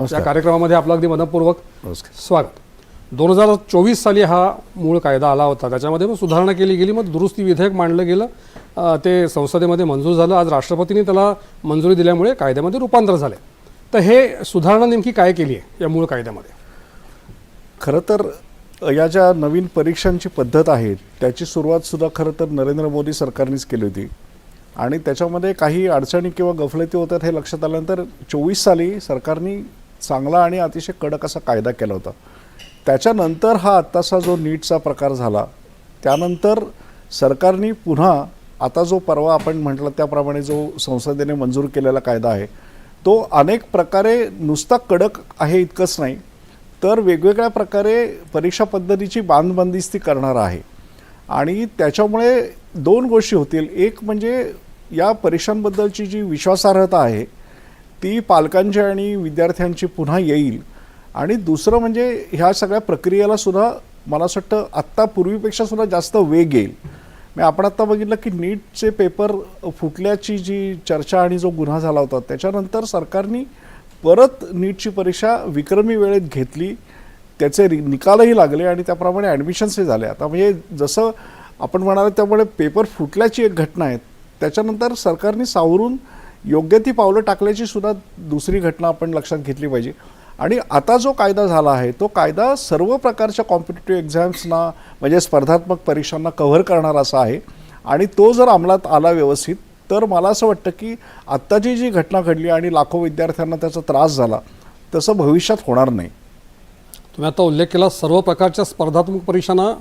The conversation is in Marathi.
या कार्यक्रमामध्ये आपलं अगदी मनपूर्वक स्वागत। 2024 साली हा मूळ कायदा आला होता, त्याच्यामध्ये मग सुधारणा केली गेली, मग दुरुस्ती विधेयक मांडलं गेलं, ते संसदेमध्ये मंजूर झालं। आज राष्ट्रपतींनी त्याला मंजुरी दिल्यामुळे कायद्यामध्ये रूपांतर झाले। तर हे सुधारणा नेमकी काय केली आहे या मूळ कायद्यामध्ये? खरं तर या ज्या नवीन परीक्षांची पद्धत आहे त्याची सुरुवात सुद्धा खरं तर नरेंद्र मोदी सरकारनेच केली होती आणि त्याच्यामध्ये काही अडचणी किंवा गफलती होतात हे लक्षात आल्यानंतर 24 साली सरकारने चांगला आणि अतिशय कडक असा कायदा केला होता। त्याच्यानंतर हा आत्ताचा जो नीटचा प्रकार झाला त्यानंतर सरकारने पुन्हा आता जो परवा आपण म्हटलं त्याप्रमाणे जो संसदेने मंजूर केलेला कायदा आहे तो अनेक प्रकारे नुसता कडक आहे इतकंच नाही तर वेगवेगळ्या प्रकारे परीक्षा पद्धतीची बांधबंदिस्ती करणार आहे आणि त्याच्यामुळे दोन गोष्टी होतील। एक म्हणजे या परीक्षांबद्दलची जी विश्वासार्हता आहे ती पालकांची आणि विद्यार्थ्यांची पुन्हा येईल आणि दुसरं म्हणजे ह्या सगळ्या प्रक्रियेला सुद्धा मला असं वाटतं आत्ता पूर्वीपेक्षा सुद्धा जास्त वेग येईल। मी आपण आत्ता बघितलं की नीटचे पेपर फुटल्याची जी चर्चा आणि जो गुन्हा झाला होता त्याच्यानंतर सरकारने परत नीटची परीक्षा विक्रमी वेळेत घेतली, त्याचे निकालही लागले आणि त्याप्रमाणे ॲडमिशन्सही झाले। आता म्हणजे जसं आपण म्हणाल त्यामुळे पेपर फुटल्याची एक घटना आहे, त्याच्यानंतर सरकारने सावरून योग्य ती पावलं टाकल्याची सुद्धा दुसरी घटना आपण लक्षात घेतली पाहिजे। आणि आता जो कायदा झाला आहे तो कायदा सर्व प्रकारच्या कॉम्पिटिटिव्ह एक्झाम्सना म्हणजे स्पर्धात्मक परीक्षांना कव्हर करणारा असा आहे आणि तो जर अंमलात आला व्यवस्थित तर मला असं वाटतं की आत्ताची जी घटना घडली आणि लाखो विद्यार्थ्यांना त्याचा त्रास झाला तसं भविष्यात होणार नाही। तुम्ही आता उल्लेख केला सर्व प्रकारच्या स्पर्धात्मक परीक्षांना